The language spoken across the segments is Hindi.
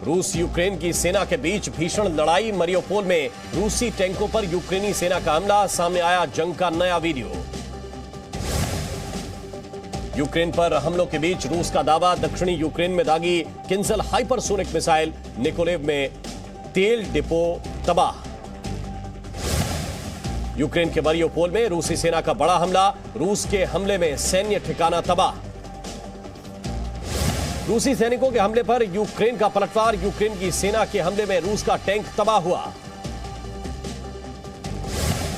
रूस यूक्रेन की सेना के बीच भीषण लड़ाई। मरियोपोल में रूसी टैंकों पर यूक्रेनी सेना का हमला। सामने आया जंग का नया वीडियो। यूक्रेन पर हमलों के बीच रूस का दावा। दक्षिणी यूक्रेन में दागी किंजल हाइपरसोनिक मिसाइल। निकोलेव में तेल डिपो तबाह। यूक्रेन के मरियोपोल में रूसी सेना का बड़ा हमला। रूस के हमले में सैन्य ठिकाना तबाह। रूसी सैनिकों के हमले पर यूक्रेन का पलटवार। यूक्रेन की सेना के हमले में रूस का टैंक तबाह हुआ।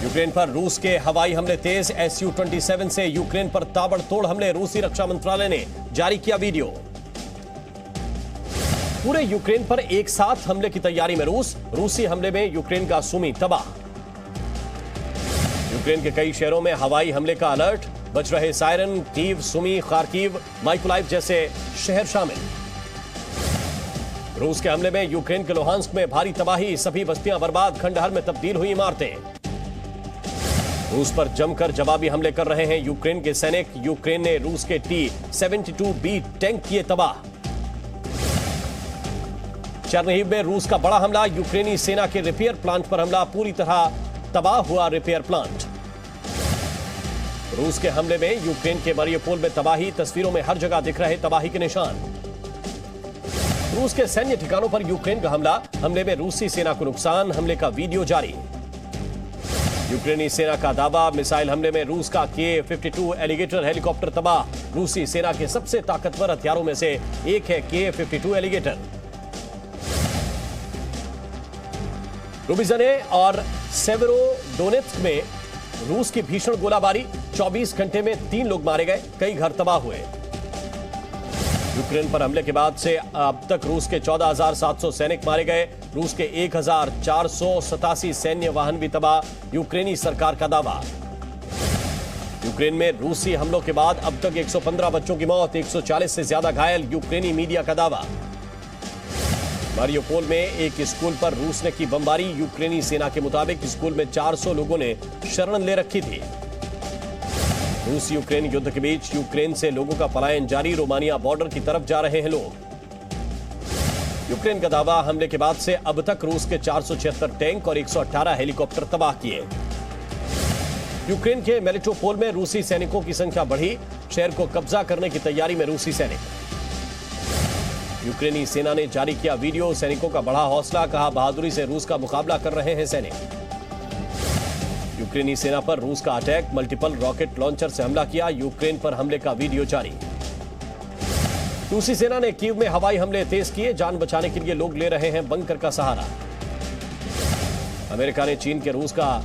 यूक्रेन पर रूस के हवाई हमले तेज। Su-27 से यूक्रेन पर ताबड़तोड़ हमले। रूसी रक्षा मंत्रालय ने जारी किया वीडियो। पूरे यूक्रेन पर एक साथ हमले की तैयारी में रूस। रूसी हमले में यूक्रेन का सुमी तबाह। यूक्रेन के कई शहरों में हवाई हमले का अलर्ट। बज रहे siren. Kyiv, Sumy, Kharkiv, Mykolaiv जैसे शहर शामिल। रूस के हमले में यूक्रेन के लुहांस्क में भारी तबाही। सभी बस्तियां बर्बाद। खंडहर में तब्दील हुई इमारतें। रूस पर जमकर जवाबी हमले कर रहे हैं यूक्रेन के सैनिक। यूक्रेन ने रूस के T-72B टैंक किए तबाह। चेर्निहिव में रूस का बड़ा हमला। यूक्रेनी सेना के रिपेयर प्लांट पर हमला। पूरी तरह तबाह हुआ रिपेयर प्लांट। रूस के हमले में यूक्रेन के मरियोपोल में तबाही। तस्वीरों में हर जगह दिख रहे तबाही के निशान। रूस के सैन्य ठिकानों पर यूक्रेन का हमला। हमले में रूसी सेना को नुकसान। हमले का वीडियो जारी। यूक्रेनी सेना का दावा। मिसाइल हमले में रूस का Ka-52 एलिगेटर हेलीकॉप्टर तबाह। रूसी सेना के सबसे ताकतवर हथियारों में से एक है Ka-52 एलिगेटर। रुबिजने और सेवेरोडोनेत्स्क में रूस की भीषण गोलाबारी। 24 घंटे में 3 लोग मारे गए। कई घर तबाह हुए। यूक्रेन पर हमले के बाद से अब तक रूस के 14,700 सैनिक मारे गए। रूस के 1,487 सैन्य वाहन भी तबाह। यूक्रेनी सरकार का दावा। यूक्रेन में रूसी हमलों के बाद अब तक 115 बच्चों की मौत। 140 से ज्यादा घायल। यूक्रेनी मीडिया का दावा। मारियोपोल में एक स्कूल पर रूस ने की बमबारी। यूक्रेनी सेना के मुताबिक स्कूल में 400 लोगों ने शरण ले रखी थी। रूस यूक्रेन युद्ध के बीच यूक्रेन से लोगों का पलायन जारी। रोमानिया बॉर्डर की तरफ जा रहे हैं लोग। यूक्रेन का दावा। हमले के बाद से अब तक रूस के 476 टैंक और 118 हेलीकॉप्टर तबाह किए। यूक्रेन के मेलिटोपोल में रूसी सैनिकों की संख्या बढ़ी। शहर को कब्जा करने की तैयारी में रूसी सैनिक। यूक्रेनी सेना ने जारी किया वीडियो। सैनिकों का बड़ा हौसला। कहा, बहादुरी से रूस का मुकाबला कर रहे हैं सैनिक। यूक्रेनी सेना पर रूस का अटैक। मल्टीपल रॉकेट लॉन्चर से हमला किया। यूक्रेन पर हमले का वीडियो जारी। रूसी सेना ने कीव में हवाई हमले तेज किए। जान बचाने के लिए लोग ले रहे हैं बंकर का सहारा। अमेरिका ने चीन के रूस का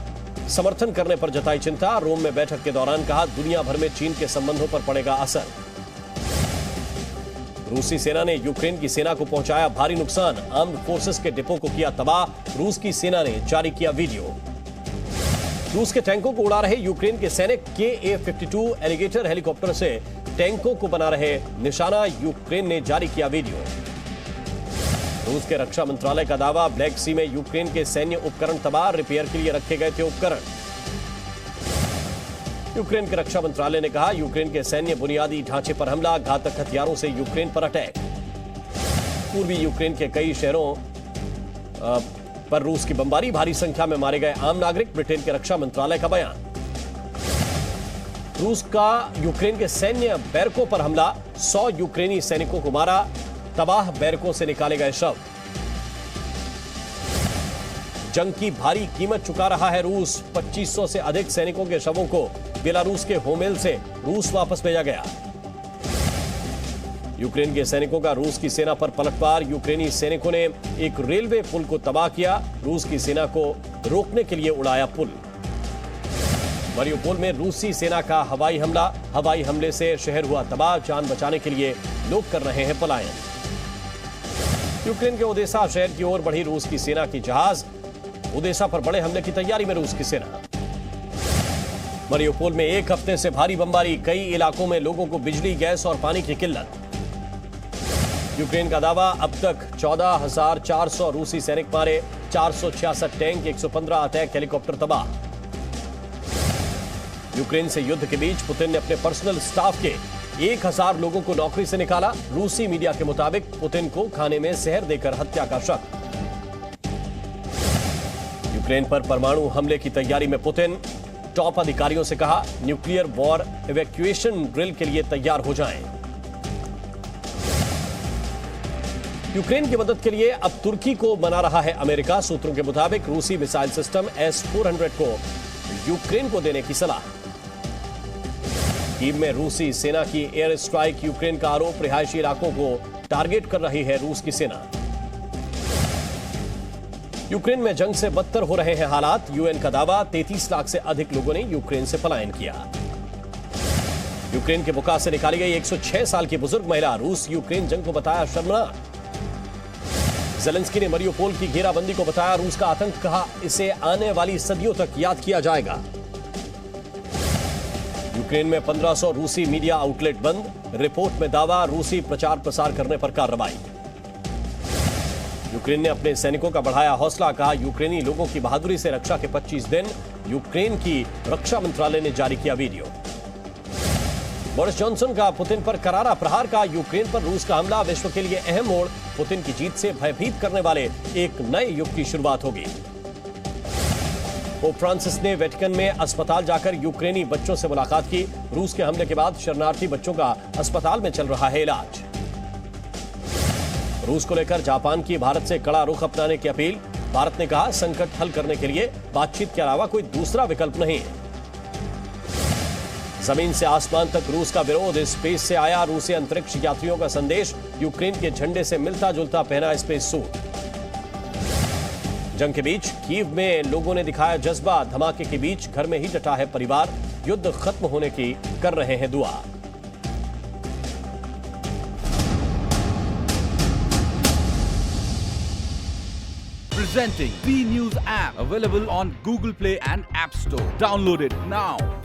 समर्थन करने पर जताई चिंता। रोम में बैठक के दौरान कहा, दुनिया भर में चीन के संबंधों पर पड़ेगा असर। रूसी सेना ने यूक्रेन की सेना को पहुंचाया भारी नुकसान। आर्म्ड फोर्सेस के डिपो को किया तबाह। रूस की सेना ने जारी किया वीडियो। रूस के टैंकों को उड़ा रहे यूक्रेन के सैनिक। Ka-52 एलिगेटर हेलीकॉप्टर से टैंकों को बना रहे निशाना। यूक्रेन ने जारी किया वीडियो। रूस के रक्षा मंत्रालय का दावा। ब्लैक सी में यूक्रेन के सैन्य उपकरण तबाह। रिपेयर के लिए रखे गए थे उपकरण। यूक्रेन के रक्षा मंत्रालय ने कहा, यूक्रेन के सैन्य बुनियादी ढांचे पर हमला। घातक हथियारों से यूक्रेन पर अटैक। पूर्वी यूक्रेन के कई शहरों पर रूस की बमबारी। भारी संख्या में मारे गए आम नागरिक। ब्रिटेन के रक्षा मंत्रालय का बयान। रूस का यूक्रेन के सैन्य बैरकों पर हमला। 100 यूक्रेनी सैनिकों को मारा। तबाह बैरकों से निकाले गए शव। जंग की भारी कीमत चुका रहा है रूस। 2500 से अधिक सैनिकों के शवों को बेलारूस के होमेल से रूस वापस भेजा गया। यूक्रेन के सैनिकों का रूस की सेना पर पलटवार। यूक्रेनी सैनिकों ने एक रेलवे पुल को तबाह किया। रूस की सेना को रोकने के लिए उड़ाया पुल। मरियोपोल में रूसी सेना का हवाई हमला। हवाई हमले से शहर हुआ तबाह। जान बचाने के लिए लोग कर रहे हैं पलायन। यूक्रेन के ओदेसा शहर की ओर बढ़ी रूस की सेना की जहाज। ओदेसा पर बड़े हमले की तैयारी में रूस की सेना। मरियोपोल में एक हफ्ते से भारी बमबारी। कई इलाकों में लोगों को बिजली, गैस और पानी की किल्लत। यूक्रेन का दावा। अब तक 14,400 रूसी सैनिक मारे। 466 टैंक, 115 अटैक हेलीकॉप्टर तबाह। यूक्रेन से युद्ध के बीच पुतिन ने अपने पर्सनल स्टाफ के 1000 लोगों को नौकरी से निकाला। रूसी मीडिया के मुताबिक पुतिन को खाने में जहर देकर हत्या का शक। यूक्रेन पर परमाणु हमले की तैयारी में पुतिन। टॉप अधिकारियों से कहा, न्यूक्लियर वॉर इवैक्यूएशन ड्रिल के लिए तैयार हो जाएं। यूक्रेन की मदद के लिए अब तुर्की को मना रहा है अमेरिका। सूत्रों के मुताबिक रूसी मिसाइल सिस्टम S-400 को यूक्रेन को देने की सलाह। कीव में रूसी सेना की एयर स्ट्राइक। यूक्रेन का आरोप, रिहायशी इलाकों को टारगेट कर रही है रूस की सेना। यूक्रेन में जंग से बदतर हो रहे हैं हालात। यूएन का दावा, 33 लाख से अधिक लोगों ने यूक्रेन से पलायन किया। यूक्रेन के बुका से निकाली गई 106 साल की बुजुर्ग महिला। रूस यूक्रेन जंग को बताया शर्मनाक। ज़ेलेंस्की ने मरियुपोल की घेराबंदी को बताया रूस का आतंक, कहा इसे आने वाली सदियों तक याद किया जाएगा। यूक्रेन में 1500 रूसी मीडिया आउटलेट बंद। रिपोर्ट में दावा, रूसी प्रचार प्रसार करने पर कार्रवाई। यूक्रेन ने अपने सैनिकों का बढ़ाया हौसला, कहा यूक्रेनी लोगों की बहादुरी से रक्षा के 25 दिन। यूक्रेन की रक्षा मंत्रालय ने जारी किया वीडियो। बोरिस जॉनसन का पुतिन पर करारा प्रहार, का यूक्रेन पर रूस का हमला विश्व के लिए अहम मोड़। पुतिन की जीत से भयभीत करने वाले एक नए युग की शुरुआत होगी। पोप फ्रांसिस ने वेटिकन में अस्पताल जाकर यूक्रेनी बच्चों से मुलाकात की। रूस के हमले के बाद शरणार्थी बच्चों का अस्पताल में चल रहा है इलाज। रूस को लेकर जापान की भारत से कड़ा रुख अपनाने की अपील। भारत ने कहा, संकट हल करने के लिए बातचीत के अलावा कोई दूसरा विकल्प नहीं। जमीन से आसमान तक रूस का विरोध। स्पेस से आया रूसी अंतरिक्ष यात्रियों का संदेश। यूक्रेन के झंडे से मिलता जुलता पहना स्पेस सूट। जंग के बीच कीव में लोगों ने दिखाया जज्बा। धमाके के बीच घर में ही डटा है परिवार। युद्ध खत्म होने की कर रहे हैं दुआ। Presenting B News app, available on Google Play and App Store. Download it now.